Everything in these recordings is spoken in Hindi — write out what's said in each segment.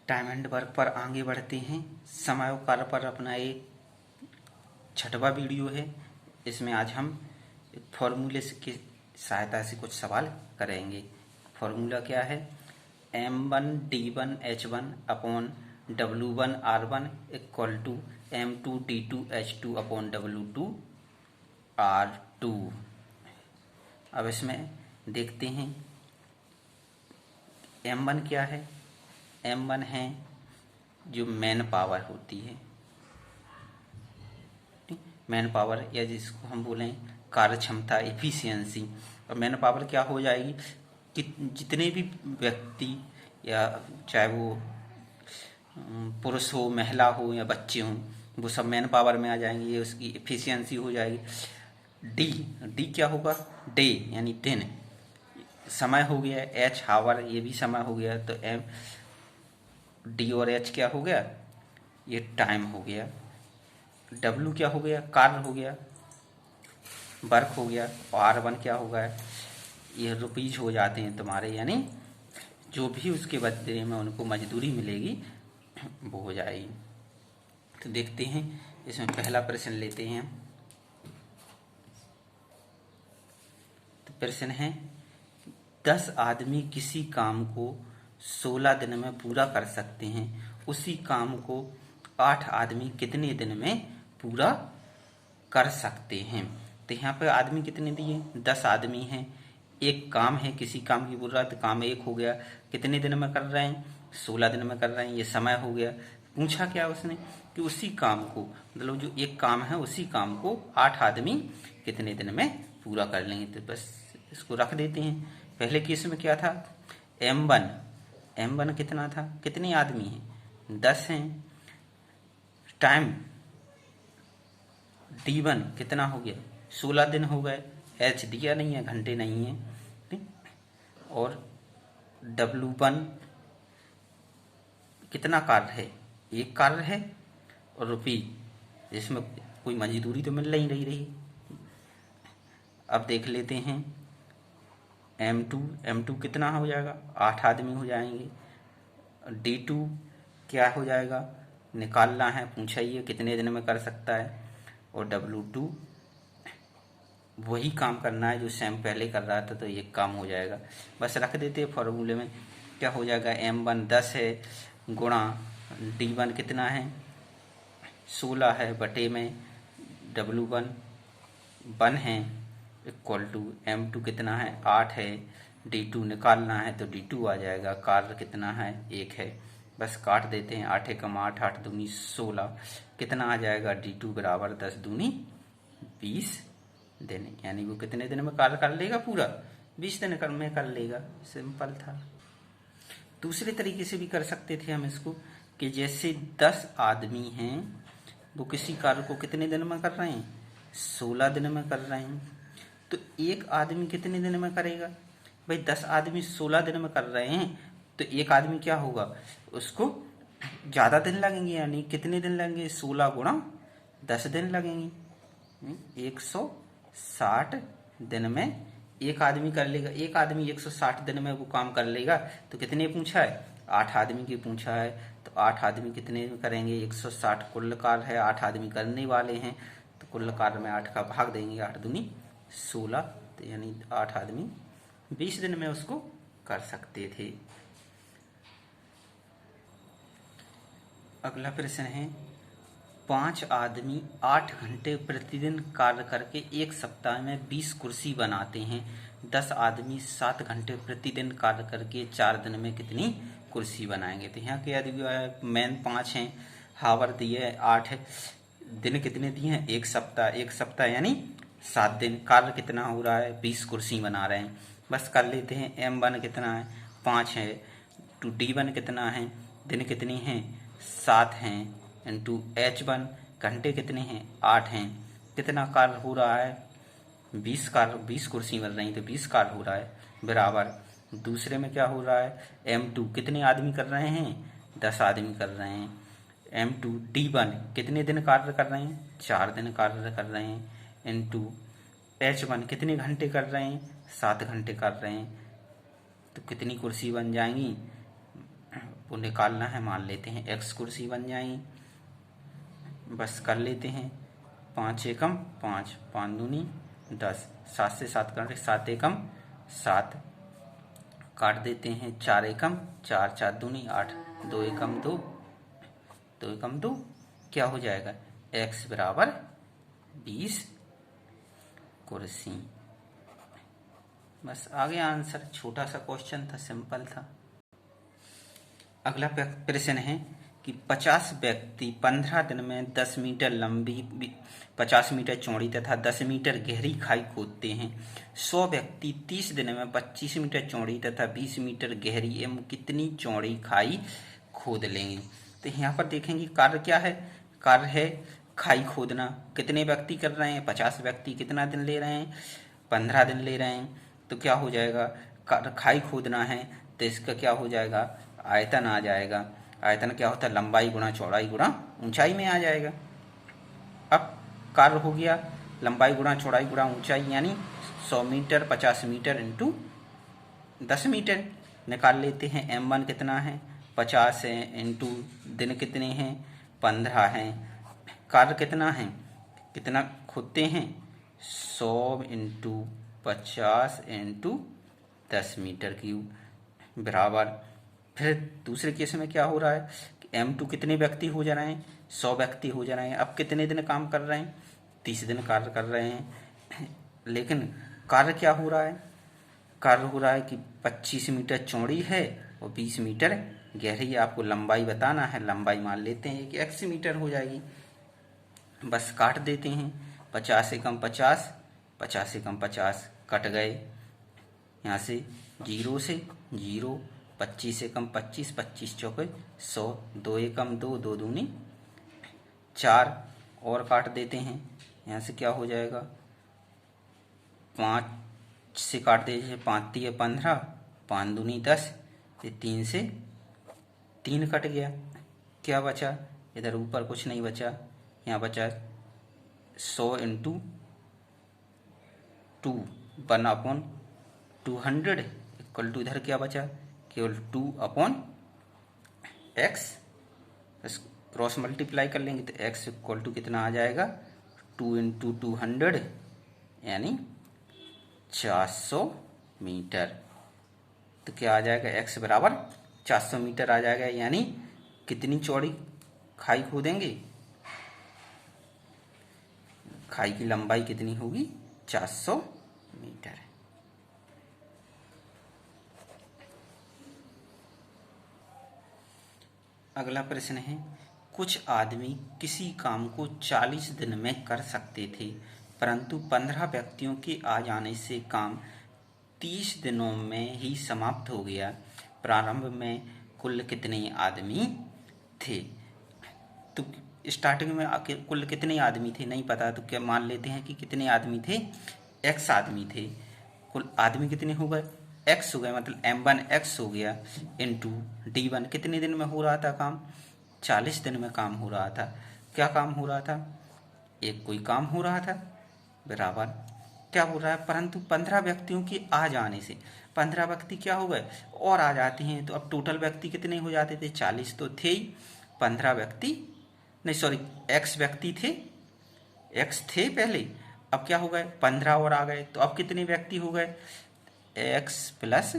टाइम एंड वर्क पर आगे बढ़ते हैं। समय और कार्य पर अपना एक छठवां वीडियो है। इसमें आज हम फॉर्मूले की सहायता से कुछ सवाल करेंगे। फॉर्मूला क्या है? M1D1H1 upon W1R1 equal to M2D2H2 upon W2R2। अब इसमें देखते हैं M1 क्या है। M1 है जो मैन पावर होती है, मैन पावर, या जिसको हम बोलें कार्य क्षमता, एफिशिएंसी। और मैन पावर क्या हो जाएगी कि जितने भी व्यक्ति, या चाहे वो पुरुष हो, महिला हो या बच्चे हों, वो सब मैन पावर में आ जाएंगे। ये उसकी एफिशिएंसी हो जाएगी। डी क्या होगा? डे यानी दिन, समय हो गया। एच हावर, ये भी समय हो गया। तो एम डी और एच क्या हो गया? ये टाइम हो गया। डब्ल्यू क्या हो गया? कार्य हो गया, वर्क हो गया। और R1 क्या होगा? ये रुपीज हो जाते हैं तुम्हारे, यानी जो भी उसके बदले में उनको मजदूरी मिलेगी वो हो जाएगी। तो देखते हैं, इसमें पहला प्रश्न लेते हैं। तो प्रश्न है 10 आदमी किसी काम को 16 दिन में पूरा कर सकते हैं, उसी काम को 8 आदमी कितने दिन में पूरा कर सकते हैं? तो यहाँ पे आदमी कितने दिए? 10 आदमी हैं। एक काम है, किसी काम की बोल रहा है, तो काम एक हो गया। कितने दिन में कर रहे हैं? 16 दिन में कर रहे हैं। ये समय हो गया। पूछा क्या उसने कि उसी काम को, मतलब जो एक काम है उसी काम को 8 आदमी कितने दिन में पूरा कर लेंगे। तो बस इसको रख देते हैं। पहले केस में क्या था? M1 कितना था? कितने आदमी हैं? 10 हैं। टाइम D1 कितना हो गया? 16 दिन हो गए। H दिया नहीं है, घंटे नहीं है। और W1 कितना कार्य है? एक कार्य है। और रुपी, जिसमें कोई मजदूरी तो मिल नहीं रही। अब देख लेते हैं M2 कितना हो जाएगा? 8 आदमी हो जाएंगे। D2 क्या हो जाएगा? निकालना है, पूछा ही है कितने दिन में कर सकता है। और W2 वही काम करना है जो सैम पहले कर रहा था, तो ये काम हो जाएगा। बस रख देते हैं फॉर्मूले में। क्या हो जाएगा? M1 10 है, गुणा D1 कितना है? 16 है, बटे में W1 1 है, इक्वल टू M2 कितना है? 8 है। D2 निकालना है तो D2 आ जाएगा। कार्य कितना है? 1 है। बस काट देते हैं। 8 एकम 8, 8 दूनी 16। कितना आ जाएगा? D2 बराबर 10 दूनी 20 दिन। यानी वो कितने दिन में कार्य कर लेगा? पूरा 20 दिन में कर लेगा। सिंपल था। दूसरे तरीके से भी कर सकते थे हम इसको, कि जैसे 10 आदमी हैं, वो किसी कार्य को कितने दिन में कर रहे हैं? 16 दिन में कर रहे हैं। तो एक आदमी कितने दिन में करेगा? भाई 10 आदमी 16 दिन में कर रहे हैं, तो एक आदमी क्या होगा? उसको ज़्यादा दिन लगेंगे। यानी कितने दिन लगेंगे? 16 गुणा 10 दिन लगेंगे। 160 दिन में एक आदमी कर लेगा। एक आदमी 160 दिन में वो काम कर लेगा। तो कितने पूछा है? 8 आदमी की पूछा है। तो 8 आदमी कितने करेंगे? 160 कुल कार्य है, 8 आदमी करने वाले हैं, तो कुल कार्य में 8 का भाग देंगे। 8 दूनी 16, तो यानी 8 आदमी 20 दिन में उसको कर सकते थे। अगला प्रश्न है 5 आदमी 8 घंटे प्रतिदिन कार्य करके एक सप्ताह में 20 कुर्सी बनाते हैं। 10 आदमी 7 घंटे प्रतिदिन कार्य करके 4 दिन में कितनी कुर्सी बनाएंगे? तो यहाँ क्या दिया है? मैन 5 हैं, हावर दिए है 8 है, दिन कितने दिए हैं? एक सप्ताह। एक सप्ताह यानी 7 दिन। कार्य कितना हो रहा है? 20 कुर्सी बना रहे हैं। बस कर लेते हैं। M1 कितना है? 5 है। टू D1 कितना है? दिन कितनी हैं? 7 हैं। इंटू H1 घंटे कितने हैं? 8 हैं। कितना कार्य हो रहा है? 20 कुर्सी बन रही, तो 20 कार्य हो रहा है, बराबर। दूसरे में क्या हो रहा है? M2 कितने आदमी कर रहे हैं? 10 आदमी कर रहे हैं। M2 D1 कितने दिन कार्य कर रहे हैं? 4 दिन कार्य कर रहे हैं। इंटू H1 कितने घंटे कर रहे हैं? 7 घंटे कर रहे हैं। तो कितनी कुर्सी बन जाएंगी? वो निकालना है। मान लेते हैं x कुर्सी बन जाएंगी, बस कर लेते हैं। 5 एकम 5, 5 दूनी 10, 7 से 7 कर 7 एकम 7, काट देते हैं। 4 एकम 4, 4 दूनी 8, 2 एकम 2, 2 एकम 2, क्या हो जाएगा x बराबर 20 कुर्सी। बस आ गया आंसर। छोटा सा क्वेश्चन था, सिंपल था। अगला प्रश्न है कि 50 व्यक्ति 15 दिन में 10 मीटर लंबी, 50 मीटर चौड़ी तथा 10 मीटर गहरी खाई खोदते हैं। 100 व्यक्ति 30 दिन में 25 मीटर चौड़ी तथा 20 मीटर गहरी एवं कितनी चौड़ी खाई खोद लेंगे। तो यहाँ पर देखेंगे कार्य क्या है। कार्य है खाई खोदना। कितने व्यक्ति कर रहे हैं, 50 व्यक्ति कितना दिन ले रहे हैं, 15 दिन ले रहे हैं। तो क्या हो जाएगा, खाई खोदना है तो इसका क्या हो जाएगा, आयतन आ जाएगा। आयतन क्या होता है, लंबाई गुणा चौड़ाई गुणा ऊंचाई में आ जाएगा। अब कार्य हो गया लंबाई गुणा चौड़ाई गुणा ऊंचाई, यानी 100 मीटर 50 मीटर इंटू 10 मीटर। निकाल लेते हैं। m1 कितना है, 50 है, इंटू दिन कितने हैं, 15 हैं। कार्य कितना है, कितना खोदते हैं, 100 इंटू 50 इंटू 10 मीटर क्यूब बराबर। फिर दूसरे केस में क्या हो रहा है कि m2 कितने व्यक्ति हो जा रहे हैं, 100 व्यक्ति हो जा रहे हैं। अब कितने दिन काम कर रहे हैं, 30 दिन कार्य कर रहे हैं। लेकिन कार्य क्या हो रहा है, कार्य हो रहा है कि 25 मीटर चौड़ी है और 20 मीटर गहरी। आपको लंबाई बताना है, लंबाई मान लेते हैं कि x मीटर हो जाएगी। बस काट देते हैं। 50 एकम 50, 50 एकम 50 कट गए। यहाँ से 0 से 0, 25 एकम 25, 25 चौके 100, 2 एकम 2, 2 दूनी 4 और काट देते हैं। यहाँ से क्या हो जाएगा, 5 से काट दीजिए, 5 तिये 15, 5 दूनी 10, 3 से 3 कट गया। क्या बचा, इधर ऊपर कुछ नहीं बचा, यहाँ बचा 100 इंटू 2, 1/200 इक्वल टू, इधर क्या बचा, केवल 2/x। क्रॉस मल्टीप्लाई कर लेंगे तो x इक्वल टू कितना आ जाएगा, 2 इंटू 200 यानी 400 मीटर। तो क्या आ जाएगा, x बराबर 400 मीटर आ जाएगा। यानी कितनी चौड़ी खाई खोदेंगे, खाई की लंबाई कितनी होगी, 400 मीटर। अगला प्रश्न है, कुछ आदमी किसी काम को 40 दिन में कर सकते थे, परंतु 15 व्यक्तियों के आ जाने से काम 30 दिनों में ही समाप्त हो गया। प्रारंभ में कुल कितने आदमी थे। तो स्टार्टिंग में कुल कितने आदमी थे नहीं पता, तो क्या मान लेते हैं कि कितने आदमी थे, x आदमी थे। कुल आदमी कितने हो गए, x हो गए, मतलब m1 x हो गया, इंटू d1 कितने दिन में हो रहा था काम, 40 दिन में काम हो रहा था। क्या काम हो रहा था, एक कोई काम हो रहा था बराबर। क्या हो रहा है, परंतु 15 व्यक्तियों के आ जाने से 15 व्यक्ति क्या हो गए और आ जाते हैं। तो अब टोटल व्यक्ति कितने हो जाते थे, 40 तो थे ही, 15 व्यक्ति नहीं, सॉरी x व्यक्ति थे, x थे पहले, अब क्या हो गए 15 और आ गए। तो अब कितने व्यक्ति हो गए, x प्लस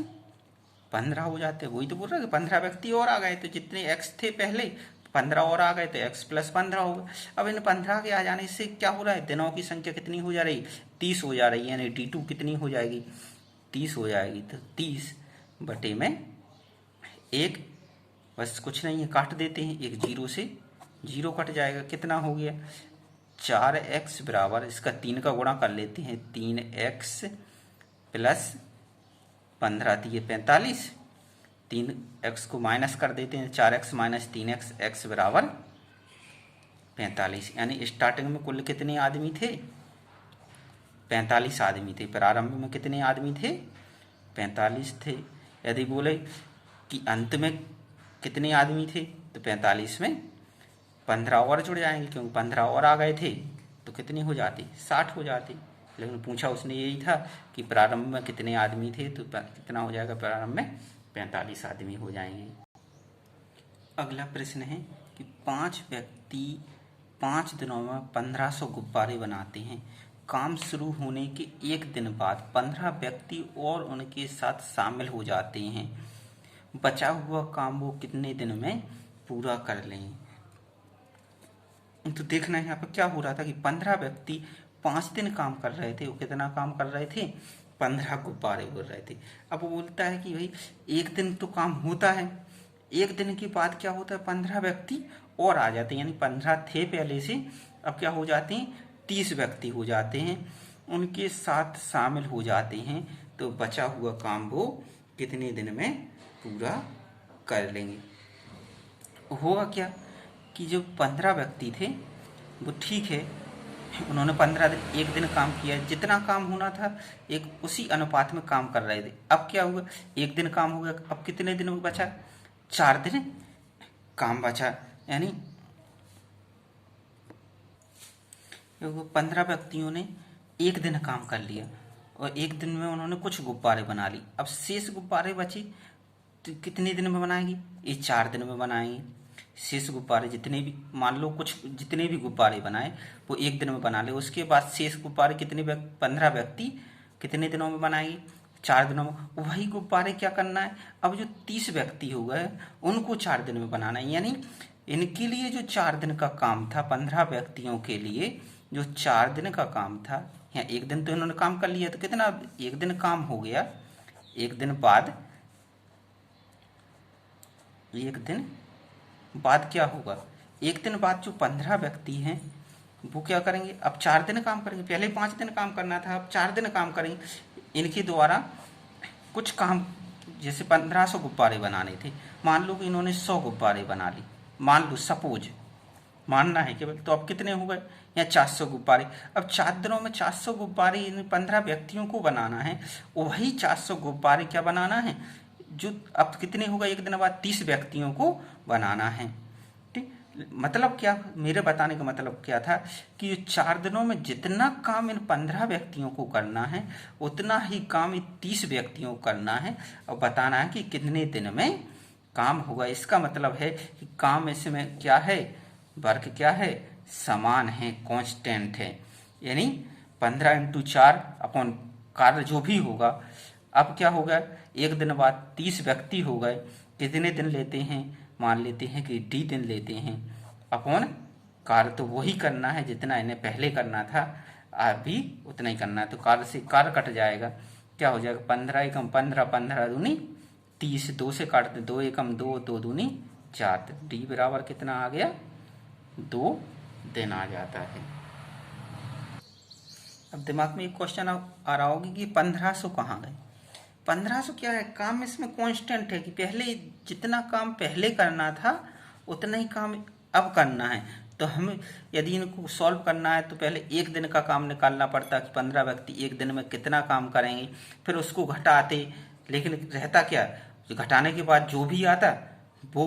15 हो जाते। वही तो बोल रहा है कि 15 व्यक्ति और आ गए, तो जितने x थे पहले 15 और आ गए तो x प्लस 15 हो गए। अब इन 15 के आ जाने से क्या हो रहा है, दिनों की संख्या कितनी हो जा रही, 30 हो जा रही है, यानी d2 कितनी हो जाएगी, 30 हो जाएगी। तो 30 बटे में 1, बस कुछ नहीं है, काट देते हैं। एक 0 से 0 कट जाएगा, कितना हो गया 4x बराबर, इसका 3 का गुणा कर लेते हैं, 3x प्लस 15 तिये 45, 3x को माइनस कर देते हैं, 4x माइनस 3x, x बराबर 45। यानी स्टार्टिंग में कुल कितने आदमी थे, 45 आदमी थे। प्रारंभ में कितने आदमी थे, 45 थे। यदि बोले कि अंत में कितने आदमी थे, तो 45 में 15 और जुड़ जाएंगे, क्योंकि 15 और आ गए थे तो कितनी हो जाती, 60 हो जाती। लेकिन पूछा उसने यही था कि प्रारंभ में कितने आदमी थे, तो कितना हो जाएगा, प्रारंभ में 45 आदमी हो जाएंगे। अगला प्रश्न है कि 5 व्यक्ति 5 दिनों में 1500 गुब्बारे बनाते हैं। काम शुरू होने के एक दिन बाद 15 व्यक्ति और उनके साथ शामिल हो जाते हैं। बचा हुआ काम वो कितने दिन में पूरा कर लेंगे? तो देखना है यहाँ पर क्या हो रहा था कि 15 व्यक्ति 5 दिन काम कर रहे थे। वो कितना काम कर रहे थे? 15 गुब्बारे बोल रहे थे। अब वो बोलता है कि भाई एक दिन तो काम होता है, एक दिन के बाद क्या होता है, 15 व्यक्ति और आ जाते हैं, यानी 15 थे पहले से, अब क्या हो जाते हैं, 30 व्यक्ति हो जाते हैं, उनके साथ शामिल हो जाते हैं। तो बचा हुआ काम वो कितने दिन में पूरा कर लेंगे? होगा क्या कि जो 15 व्यक्ति थे वो ठीक है, उन्होंने 15 दिन एक दिन काम किया, जितना काम होना था एक उसी अनुपात में काम कर रहे थे। अब क्या हुआ, एक दिन काम हो गया, अब कितने दिन बचा? 4 दिन काम बचा, यानी 15 व्यक्तियों ने एक दिन काम कर लिया और एक दिन में उन्होंने कुछ गुब्बारे बना ली। अब शेष गुब्बारे बचे तो कितने दिन में बनाएंगे? ये 4 दिन में बनाएंगे। शेष गुब्बारे जितने भी, मान लो कुछ जितने भी गुब्बारे बनाए वो एक दिन में बना ले, उसके बाद शेष गुब्बारे कितने 15 व्यक्ति कितने दिनों में बनाएंगे? 4 दिनों में। वही गुब्बारे क्या करना है, अब जो 30 व्यक्ति हो गए उनको 4 दिन में बनाना है, यानी इनके लिए जो 4 दिन का काम था, 15 व्यक्तियों के लिए जो 4 दिन का काम था, यहाँ एक दिन तो इन्होंने काम कर लिया, तो कितना एक दिन काम हो गया। एक दिन बाद क्या होगा, एक दिन बाद जो 15 व्यक्ति हैं वो क्या करेंगे, अब 4 दिन काम करेंगे। पहले 5 दिन काम करना था, अब 4 दिन काम करेंगे। इनके द्वारा कुछ काम, जैसे 1500 गुब्बारे बनाने थे, मान लो कि इन्होंने 100 गुब्बारे बना ली, मान लो, सपोज मानना है केवल, तो अब कितने हो गए, या 400 गुब्बारे। अब 4 दिनों में 400 गुब्बारे इन 15 व्यक्तियों को बनाना है। वही 400 गुब्बारे क्या बनाना है, जो अब कितने होगा, एक दिन बाद 30 व्यक्तियों को बनाना है। ठीक, मतलब क्या, मेरे बताने का मतलब क्या था कि 4 दिनों में जितना काम इन 15 व्यक्तियों को करना है उतना ही काम इन 30 व्यक्तियों को करना है, और बताना है कि कितने दिन में काम होगा। इसका मतलब है कि काम इसमें क्या है, वर्क क्या है, समान है, कांस्टेंट है, यानी 15 × 4 अपॉन कार्य जो भी होगा। अब क्या होगा, एक दिन बाद 30 व्यक्ति हो गए, कितने दिन लेते हैं, मान लेते हैं कि D दिन लेते हैं, अपॉन कार्य तो वही करना है जितना इन्हें पहले करना था, अभी उतना ही करना है, तो कार्य से कार्य कट जाएगा, क्या हो जाएगा, 15 एकम 15, 15 दूनी 30, 2 से काटते, 2 एकम 2, 2 दूनी 4, D बराबर कितना आ गया, 2 दिन आ जाता है। अब दिमाग में एक क्वेश्चन आ रहा होगा कि 1500 कहाँ गए। 1500 क्या है, काम इसमें कांस्टेंट है कि पहले जितना काम पहले करना था उतना ही काम अब करना है। तो हमें यदि इनको सॉल्व करना है तो पहले एक दिन का काम निकालना पड़ता कि 15 व्यक्ति एक दिन में कितना काम करेंगे, फिर उसको घटाते, लेकिन रहता क्या, घटाने के बाद जो भी आता वो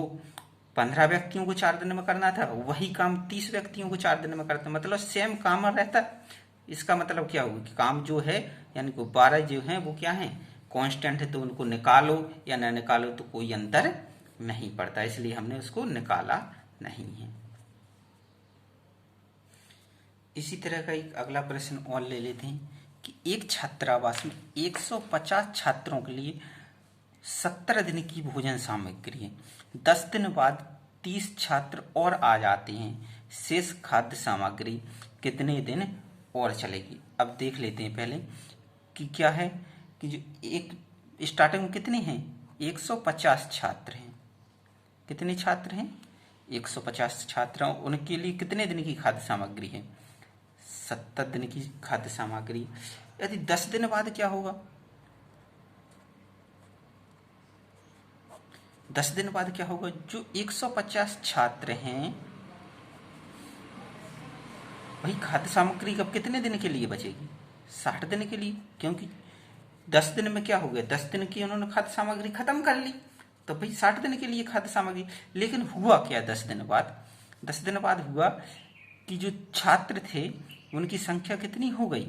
15 व्यक्तियों को 4 दिन में करना था, वही काम 30 व्यक्तियों को 4 दिन में करता, मतलब सेम काम रहता। इसका मतलब क्या हुआ कि काम जो है, यानी गुब्बारे जो हैं वो क्या है, कांस्टेंट है, तो उनको निकालो या न निकालो तो कोई अंतर नहीं पड़ता, इसलिए हमने उसको निकाला नहीं है। इसी तरह का एक अगला प्रश्न और ले लेते हैं कि एक छात्रावास में 150 छात्रों के लिए 70 दिन की भोजन सामग्री है। 10 दिन बाद 30 छात्र और आ जाते हैं, शेष खाद्य सामग्री कितने दिन और चलेगी। अब देख लेते हैं पहले कि क्या है कि जो एक स्टार्टिंग में कितने हैं, 150 छात्र हैं। कितने छात्र हैं, 150 छात्र, उनके लिए कितने दिन की खाद्य सामग्री है, 70 दिन की खाद्य सामग्री। यदि 10 दिन बाद क्या होगा, 10 दिन बाद क्या होगा, जो 150 छात्र हैं वही खाद्य सामग्री कब कितने दिन के लिए बचेगी, 60 दिन के लिए, क्योंकि 10 दिन में क्या हो गया, 10 दिन की उन्होंने खाद्य सामग्री खत्म कर ली, तो भाई 60 दिन के लिए खाद्य सामग्री। लेकिन हुआ क्या 10 दिन बाद, 10 दिन बाद हुआ कि जो छात्र थे उनकी संख्या कितनी हो गई,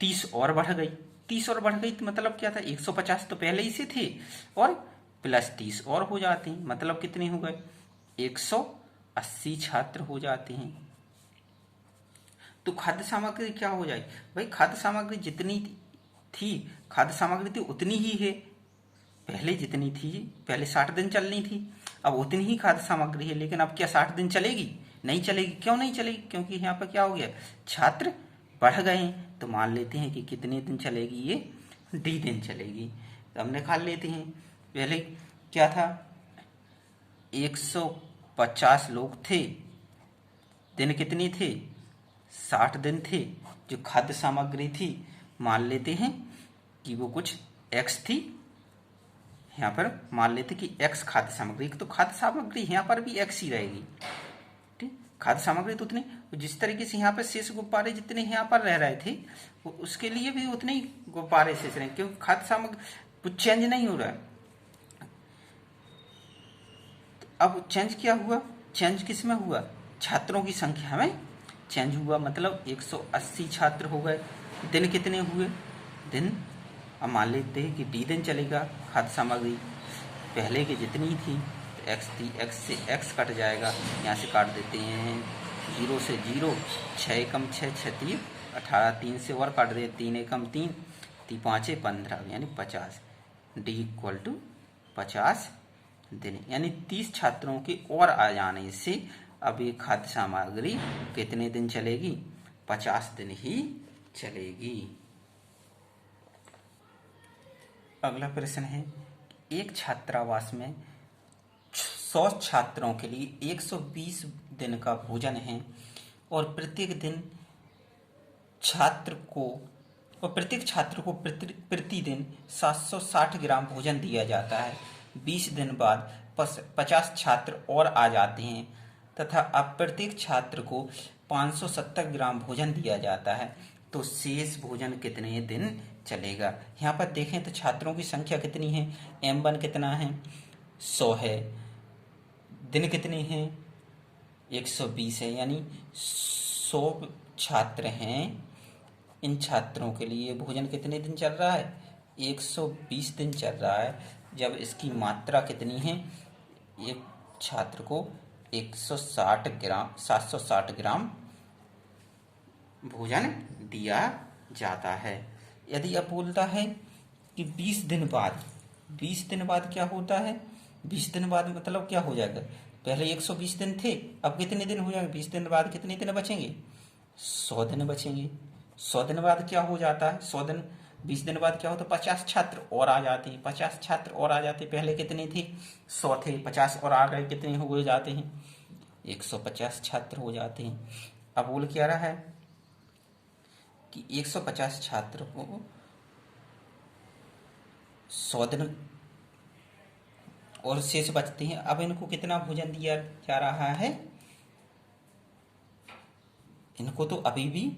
30 और बढ़ गई। 30 और बढ़ गई तो मतलब क्या था, 150 तो पहले ही से थे और प्लस 30 और हो जाते हैं, मतलब कितने हो गए? 180 छात्र हो जाते हैं। तो खाद्य सामग्री क्या हो जाए भाई? खाद्य सामग्री जितनी थी, खाद्य सामग्री तो उतनी ही है, पहले जितनी थी, पहले 60 दिन चलनी थी, अब उतनी ही खाद्य सामग्री है। लेकिन अब क्या 60 दिन चलेगी? नहीं चलेगी। क्यों नहीं चलेगी? क्योंकि यहाँ पर क्या हो गया, छात्र बढ़ गए हैं। तो मान लेते हैं कि कितने दिन चलेगी ये? डी दिन चलेगी। तो हम निकाल लेते हैं। पहले क्या था, 150 लोग थे, दिन कितने थे? 60 दिन थे। जो खाद्य सामग्री थी, मान लेते हैं कि वो कुछ एक्स थी, यहाँ पर मान लेते कि एक्स खाद्य सामग्री, तो खाद्य सामग्री यहाँ पर भी एक्स ही रहेगी। ठीक, खाद्य सामग्री तो उतने, जिस तरीके से यहाँ पर शेष गुब्बारे जितने यहाँ पर रह रहे थे, उसके लिए भी उतने ही गुब्बारे शेष रहे, क्योंकि खाद्य सामग्री कुछ चेंज नहीं हो रहा है। तो अब चेंज क्या हुआ? चेंज किस में हुआ? छात्रों की संख्या में चेंज हुआ, मतलब 180 छात्र हो गए। दिन कितने हुए? दिन अब मान लेते हैं कि डी दिन चलेगा। खाद्य सामग्री पहले की जितनी थी, तो एक्स थी, एक्स से एक्स कट जाएगा, यहाँ से काट देते हैं 0 से 0, 6 एकम 6, 6 3 18, 3 से और काट दे, 3 एकम 3, 3 5 15, यानी 50। डी इक्वल टू 50 दिन, यानी 30 छात्रों के और आ जाने से अब ये खाद्य सामग्री कितने दिन चलेगी? 50 दिन ही चलेगी। अगला प्रश्न है, एक छात्रावास में 100 छात्रों के लिए 120 दिन का भोजन है और प्रत्येक छात्र को प्रतिदिन 760 ग्राम भोजन दिया जाता है। 20 दिन बाद 50 छात्र और आ जाते हैं तथा अब प्रत्येक छात्र को 570 ग्राम भोजन दिया जाता है, तो शेष भोजन कितने दिन चलेगा? यहाँ पर देखें तो छात्रों की संख्या कितनी है? M1 कितना है? 100 है। दिन कितने हैं? 120 है, यानी 100 छात्र हैं। इन छात्रों के लिए भोजन कितने दिन चल रहा है? 120 दिन चल रहा है। जब इसकी मात्रा कितनी है? एक छात्र को 760 ग्राम भोजन दिया जाता है। यदि अब बोलता है कि 20 दिन बाद क्या होता है? 20 दिन बाद मतलब क्या हो जाएगा? पहले 120 दिन थे, अब कितने दिन हो जाएंगे? 20 दिन बाद कितने दिन बचेंगे? 100 दिन बचेंगे। 100 दिन बाद क्या हो जाता है? 20 दिन बाद क्या होता है? 50 छात्र और आ जाते हैं। 50 छात्र और आ जाते हैं। पहले कितने थे? 100 थे, 50 और आ गए, कितने हो जाते हैं? 150 छात्र हो जाते हैं। अब बोल क्या रहा है कि 150 छात्र को 100 दिन और शेष बचते हैं। अब इनको कितना भोजन दिया जा रहा है? इनको तो अभी भी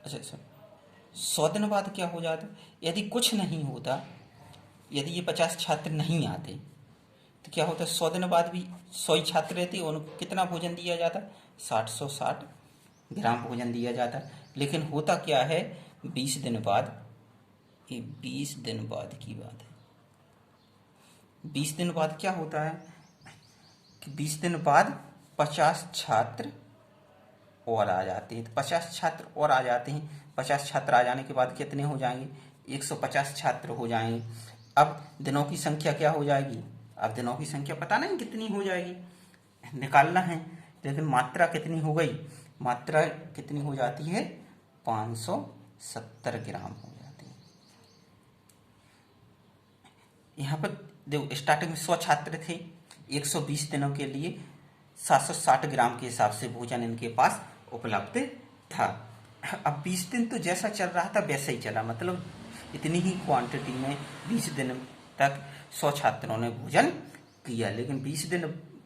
100 दिन बाद क्या हो जाता? यदि कुछ नहीं होता, यदि ये 50 छात्र नहीं आते तो क्या होता? 100 दिन बाद भी 100 ही छात्र रहते, उनको कितना भोजन दिया जाता? 760 ग्राम भोजन दिया जाता। लेकिन होता क्या है? 20 दिन बाद, ये 20 दिन बाद की बात है। 20 दिन बाद क्या होता है कि 20 दिन बाद 50 छात्र और आ जाते हैं। तो 50 छात्र और आ जाते हैं। 50 छात्र आ जाने के बाद कितने हो जाएंगे? 150 छात्र हो जाएंगे। अब दिनों की संख्या क्या हो जाएगी? अब दिनों की संख्या पता नहीं कितनी हो जाएगी, निकालना है। लेकिन मात्रा कितनी हो गई? मात्रा कितनी हो जाती है? 570 ग्राम हो जाती है। यहाँ पर देखो, स्टार्टिंग में 100 छात्र थे, 120 दिनों के लिए 760 ग्राम के हिसाब से भोजन इनके पास उपलब्ध था। अब 20 दिन तो जैसा चल रहा था वैसा ही चला, मतलब इतनी ही क्वांटिटी में 20 दिन तक 100 छात्रों ने भोजन किया। लेकिन 20 दिन,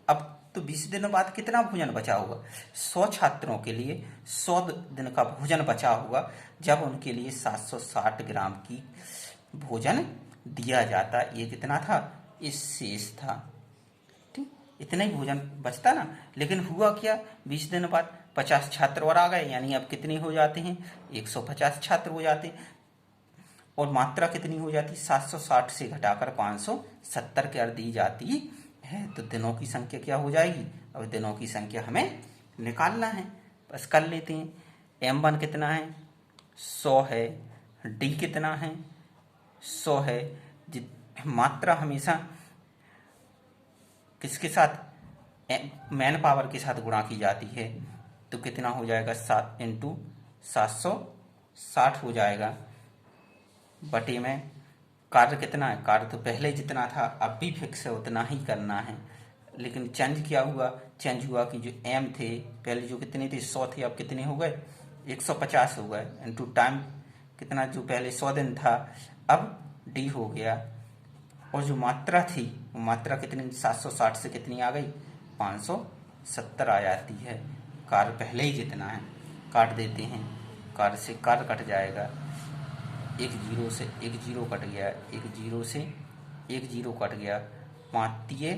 अब तो 20 दिन बाद कितना भोजन बचा होगा? 100 छात्रों के लिए 100 दिन का भोजन बचा होगा, जब उनके लिए 760 ग्राम की भोजन दिया जाता। ये कितना था? इस शेष था। ठीक, इतना ही भोजन बचता ना। लेकिन हुआ क्या? 20 दिन बाद 50 छात्र और आ गए, यानी अब कितने हो जाते हैं? 150 छात्र हो जाते हैं। और मात्रा कितनी हो जाती है, 760 से घटाकर 570 कर दी जाती है। तो दिनों की संख्या क्या हो जाएगी, अब दिनों की संख्या हमें निकालना है, बस कर लेते हैं। M1 कितना है, 100 है। D कितना है, 100 है। मात्रा हमेशा किसके साथ, मैन पावर के साथ गुणा की जाती है, तो कितना हो जाएगा, 7 × 760 हो जाएगा। बटे में कार्य कितना है, कार्य तो पहले जितना था अब भी फिक्स है, उतना ही करना है। लेकिन चेंज क्या हुआ, चेंज हुआ कि जो M थे पहले जो कितने थे, 100 थे, अब कितने हो गए, 150 हो गए। इनटू टाइम कितना, जो पहले 100 दिन था अब D हो गया। और जो मात्रा थी वो मात्रा कितनी, 760 से कितनी आ गई, 570 आ जाती है। कार्य पहले ही जितना है, काट देते हैं, कार्य से कार्य कट जाएगा, एक जीरो से एक जीरो कट गया, एक जीरो से एक जीरो कट गया, 5 तिये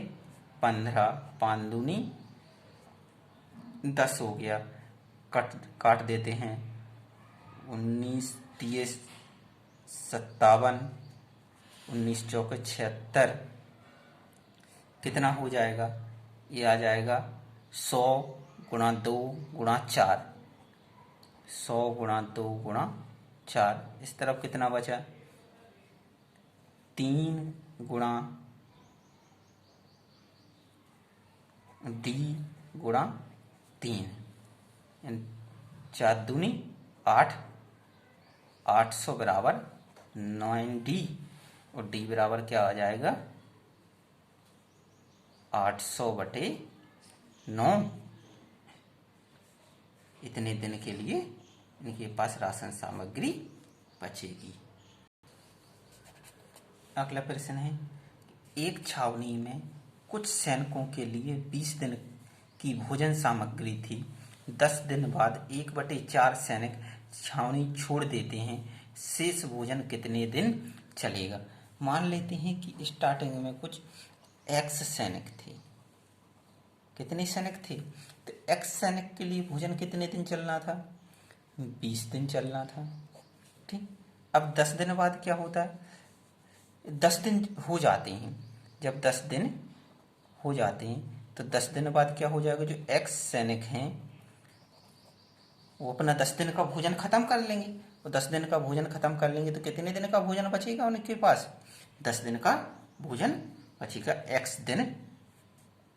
15, 5 दूनी 10 हो गया, काट देते हैं, 19 तिये 57, 19 चौके 76, कितना हो जाएगा, ये आ जाएगा 100 × 2 × 4, 100 × 2 × 4। इस तरफ कितना बचा, 3 × D × 3, 4 दूनी 8, 800 बराबर 9D, और D बराबर क्या आ जाएगा, 800/9। इतने दिन के लिए इनके पास राशन सामग्री बचेगी। अगला प्रश्न है, एक छावनी में कुछ सैनिकों के लिए 20 दिन की भोजन सामग्री थी। 10 दिन बाद 1/4 सैनिक छावनी छोड़ देते हैं, शेष भोजन कितने दिन चलेगा। मान लेते हैं कि स्टार्टिंग में कुछ X सैनिक थे, कितने सैनिक थे, तो X सैनिक के लिए भोजन कितने दिन चलना था, 20 दिन चलना था। ठीक, अब 10 दिन बाद क्या होता है, 10 दिन हो जाते हैं, जब 10 दिन हो जाते हैं तो 10 दिन बाद क्या हो जाएगा, जो X सैनिक हैं वो अपना 10 दिन का भोजन खत्म कर लेंगे, और 10 दिन का भोजन खत्म कर लेंगे तो कितने दिन का भोजन बचेगा उनके पास, 10 दिन का भोजन बचेगा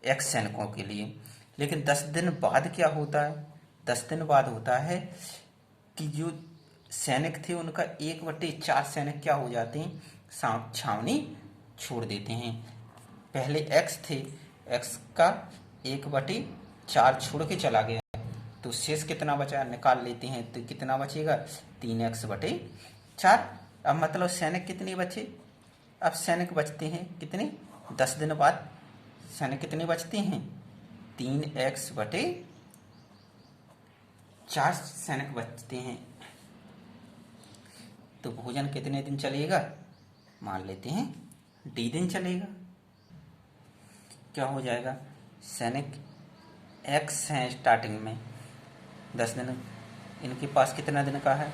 X सैनिकों के लिए। लेकिन 10 दिन बाद क्या होता है, 10 दिन बाद होता है कि जो सैनिक थे उनका 1/4 सैनिक क्या हो जाते हैं, छावनी छोड़ देते हैं। पहले X थे, X का 1/4 छोड़ के चला गया, तो शेष कितना बचा निकाल लेते हैं, तो कितना बचेगा, 3x/4। अब मतलब सैनिक कितने बचे, अब सैनिक बचते हैं कितने, 10 दिन बाद सैनिक कितने बचते हैं, 3x/4 सैनिक बचते हैं। तो भोजन कितने दिन चलेगा, मान लेते हैं D दिन चलेगा। क्या हो जाएगा, सैनिक X हैं स्टार्टिंग में, 10 दिन, इनके पास कितना दिन का है,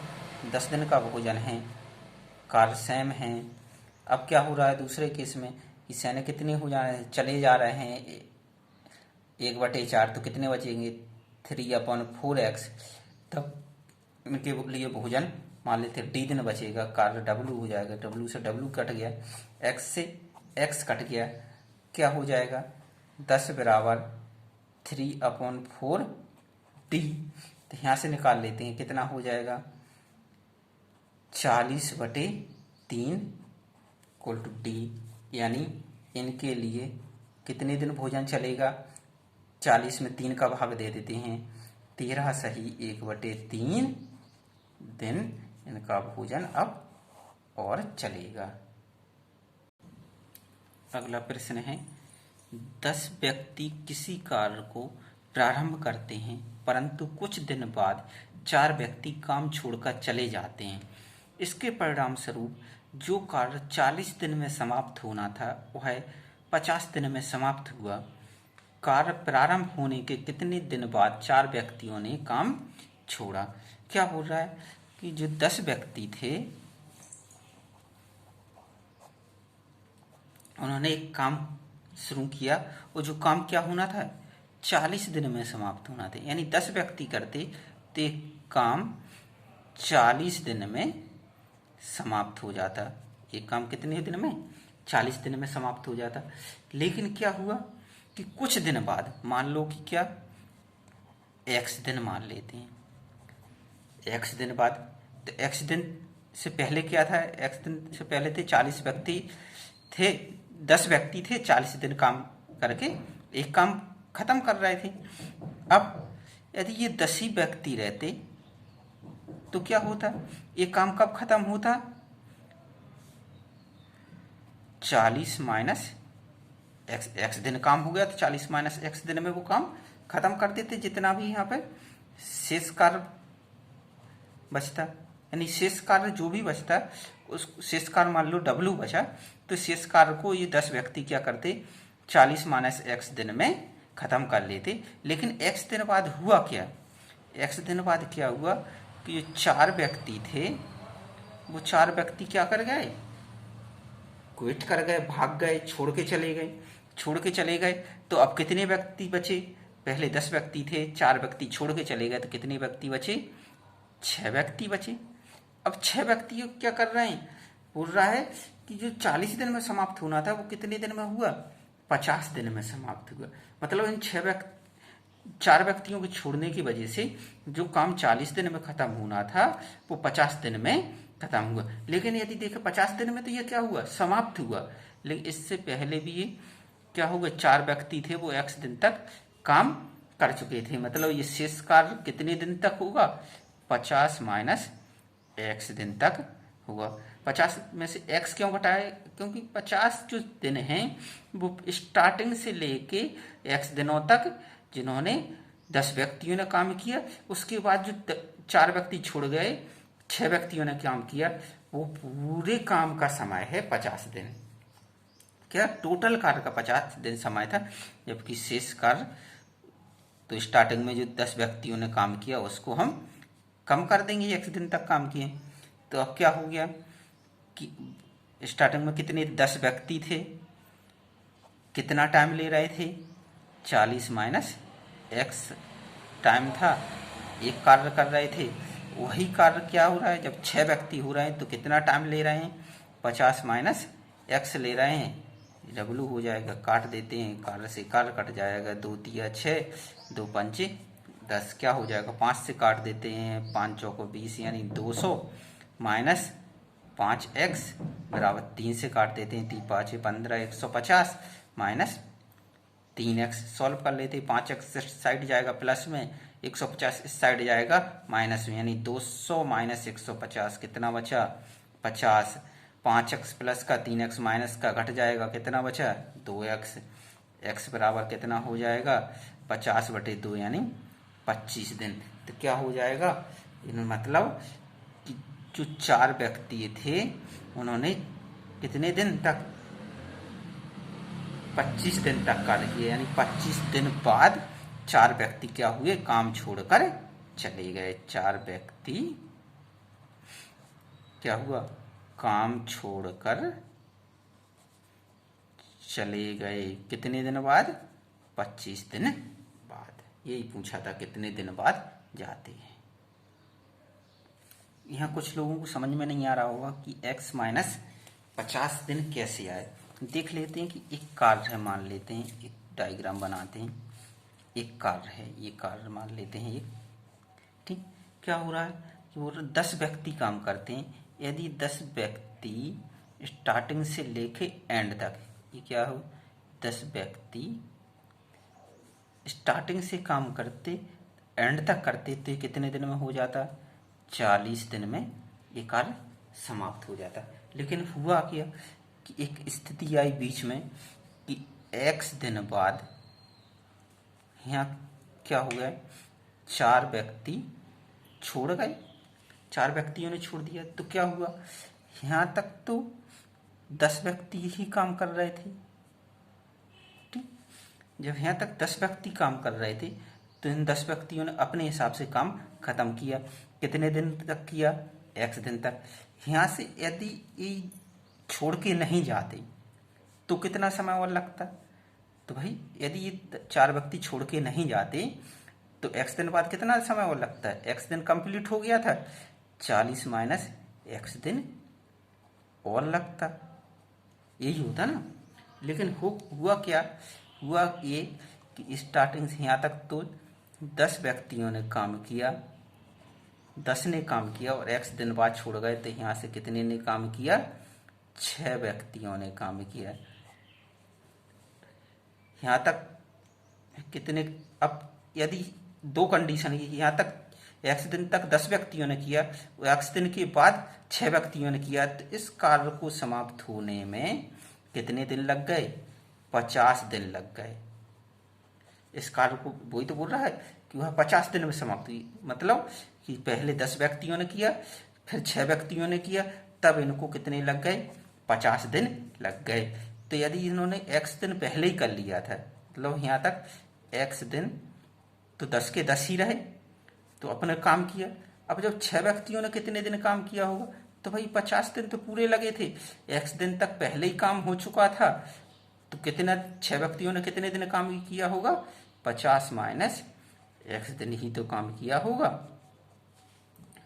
10 दिन का भोजन है, कार्य सेम है। अब क्या हो रहा है दूसरे केस में कि सैनिक कितने हो जा रहे हैं, चले जा रहे हैं 1/4, तो कितने बचेंगे, 3/4x। तब इनके लिए भोजन मान लेते D दिन बचेगा, कार्य W हो जाएगा, W से W कट गया, X से X कट गया, क्या हो जाएगा, 10 बराबर 3/4D। तो यहाँ से निकाल लेते हैं, कितना हो जाएगा, 40/3 = D। यानी इनके लिए कितने दिन भोजन चलेगा, 40 में 3 का भाग दे देते हैं, 13 सही 1/3 दिन इनका भोजन अब और चलेगा। अगला प्रश्न है, 10 व्यक्ति किसी कार्य को प्रारंभ करते हैं परंतु कुछ दिन बाद 4 व्यक्ति काम छोड़कर चले जाते हैं। इसके परिणाम स्वरूप जो कार्य 40 दिन में समाप्त होना था वह 50 दिन में समाप्त हुआ। कार्य प्रारंभ होने के कितने दिन बाद 4 व्यक्तियों ने काम छोड़ा। क्या बोल रहा है कि जो 10 व्यक्ति थे उन्होंने एक काम शुरू किया और जो काम क्या होना था, 40 दिन में समाप्त होना था। यानी 10 व्यक्ति करते तो एक काम 40 दिन में समाप्त हो जाता। ये काम कितने दिन में, 40 दिन में समाप्त हो जाता। लेकिन क्या हुआ कि कुछ दिन बाद, मान लो कि क्या, x दिन मान लेते हैं, x दिन बाद, तो x दिन से पहले क्या था, x दिन से पहले थे 40 व्यक्ति थे, 10 व्यक्ति थे, 40 दिन काम करके एक काम खत्म कर रहे थे। अब यदि ये 10 ही व्यक्ति रहते तो क्या होता, ये काम कब खत्म होता, 40 माइनस x दिन काम हो गया तो 40 माइनस x दिन में वो काम खत्म कर देते, जितना भी यहाँ पे शेष कार्य बचता। यानी शेष कार्य जो भी बचता, उस शेष कार्य मान लो W बचा, तो शेष कार्य को ये 10 व्यक्ति क्या करते, 40 माइनस x दिन में खत्म कर लेते। लेकिन x दिन बाद हुआ क्या, x दिन बाद क्या हुआ कि जो 4 व्यक्ति थे, वो 4 व्यक्ति क्या कर गए, क्विट कर गए, भाग गए, छोड़ के चले गए। तो अब कितने व्यक्ति बचे, पहले 10 व्यक्ति थे, 4 व्यक्ति छोड़ के चले गए, तो कितने व्यक्ति बचे, 6 व्यक्ति बचे। अब 6 व्यक्ति क्या कर रहे हैं, बोल रहा है कि जो 40 दिन में समाप्त होना था वो कितने दिन में हुआ, 50 दिन में समाप्त हुआ। मतलब इन 4 व्यक्तियों के छोड़ने की वजह से जो काम 40 दिन में खत्म होना था वो 50 दिन में खत्म हुआ। लेकिन यदि देखें 50 दिन में तो ये क्या हुआ, समाप्त हुआ। लेकिन इससे पहले भी ये क्या होगा, 4 व्यक्ति थे, वो x दिन तक काम कर चुके थे। मतलब ये शेष कार्य कितने दिन तक होगा, 50 माइनस x दिन तक होगा। 50 में से x क्यों घटाए, क्योंकि 50 जो दिन हैं वो स्टार्टिंग से लेके x दिनों तक जिन्होंने 10 व्यक्तियों ने काम किया, उसके बाद जो 4 व्यक्ति छोड़ गए, 6 व्यक्तियों ने काम किया, वो पूरे काम का समय है 50 दिन। क्या टोटल कार्य का 50 दिन समय था, जबकि शेष कार्य तो स्टार्टिंग में जो 10 व्यक्तियों ने काम किया उसको हम कम कर देंगे, 1 दिन तक काम किए। तो अब क्या हो गया कि स्टार्टिंग में कितने 10 व्यक्ति थे, कितना टाइम ले रहे थे, 40 माइनस x टाइम था, एक कार्य कर रहे थे। वही कार्य क्या हो रहा है, जब 6 व्यक्ति हो रहे हैं तो कितना टाइम ले रहे हैं, 50 माइनस x ले रहे हैं, W हो जाएगा, काट देते हैं, कार्य से कार्य कट जाएगा, 2 तिया 6, 2 पंचे 10, क्या हो जाएगा, 5 से काट देते हैं, 5 चौको 20, यानी 200 माइनस 5x बराबर 3 से काट देते हैं, 3 5 15, 150 माइनस 3x सॉल्व कर लेते हैं, 5x इस साइड जाएगा प्लस में, 150 इस साइड जाएगा माइनस में, यानी 200 माइनस 150 कितना बचा, 50। 5x प्लस का 3x माइनस का घट जाएगा, कितना बचा, 2x। x बराबर कितना हो जाएगा, 50/2 यानी 25 दिन। तो क्या हो जाएगा, मतलब कि जो 4 व्यक्ति थे उन्होंने कितने दिन तक, 25 दिन तक कार्य किया। यानी 25 दिन बाद 4 व्यक्ति क्या हुए, काम छोड़कर चले गए। 4 व्यक्ति क्या हुआ, काम छोड़कर चले गए, कितने दिन बाद, 25 दिन बाद। यही पूछा था, कितने दिन बाद जाते हैं। यहाँ कुछ लोगों को समझ में नहीं आ रहा होगा कि x माइनस 50 दिन कैसे आए। देख लेते हैं कि एक कार्य है, मान लेते हैं, एक डायग्राम बनाते हैं, एक कार्य है, ये कार्य मान लेते हैं, एक ठीक। क्या हो रहा है कि वो 10 व्यक्ति काम करते हैं। यदि 10 व्यक्ति स्टार्टिंग से लेके एंड तक, ये क्या हो, 10 व्यक्ति स्टार्टिंग से काम करते एंड तक करते तो कितने दिन में हो जाता, 40 दिन में ये कार्य समाप्त हो जाता। लेकिन हुआ क्या कि एक स्थिति आई बीच में कि x दिन बाद यहाँ क्या हो गया, 4 व्यक्ति छोड़ गए, 4 व्यक्तियों ने छोड़ दिया। तो क्या हुआ, यहाँ तक तो 10 व्यक्ति ही काम कर रहे थे, ठीक। जब यहाँ तक 10 व्यक्ति काम कर रहे थे तो इन 10 व्यक्तियों ने अपने हिसाब से काम खत्म किया। कितने दिन तक किया, x दिन तक। यहाँ से यदि ये छोड़ के नहीं जाते तो कितना समय और लगता। तो भाई यदि ये 4 व्यक्ति छोड़ के नहीं जाते तो x दिन बाद कितना समय और लगता है, x दिन कंप्लीट हो गया था, 40 माइनस x दिन और लगता, यही होता ना। लेकिन हुआ क्या, हुआ ये कि स्टार्टिंग से यहाँ तक तो 10 व्यक्तियों ने काम किया, 10 ने काम किया और x दिन बाद छोड़ गए, तो यहाँ से कितने ने काम किया, 6 व्यक्तियों ने काम किया। यहाँ तक कितने, अब यदि 2 कंडीशन की, यहाँ तक x दिन तक 10 व्यक्तियों ने किया, x दिन के बाद 6 व्यक्तियों ने किया, तो इस कार्य को समाप्त होने में कितने दिन लग गए, 50 दिन लग गए। इस कार्य को वही तो बोल रहा है कि वह 50 दिन में समाप्त हुई, मतलब कि पहले 10 व्यक्तियों ने किया, फिर 6 व्यक्तियों ने किया, तब इनको कितने लग गए, 50 दिन लग गए। तो यदि इन्होंने x दिन पहले ही कर लिया था, मतलब यहाँ तक x दिन तो 10 के 10 ही रहे, तो अपने काम किया। अब जब 6 व्यक्तियों ने कितने दिन काम किया होगा, तो भाई 50 दिन तो पूरे लगे थे, x दिन तक पहले ही काम हो चुका था, तो कितना 6 व्यक्तियों ने कितने दिन काम किया होगा, 50 माइनस x दिन ही तो काम किया होगा।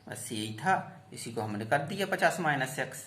बस यही था, इसी को हमने कर दिया 50 माइनस x।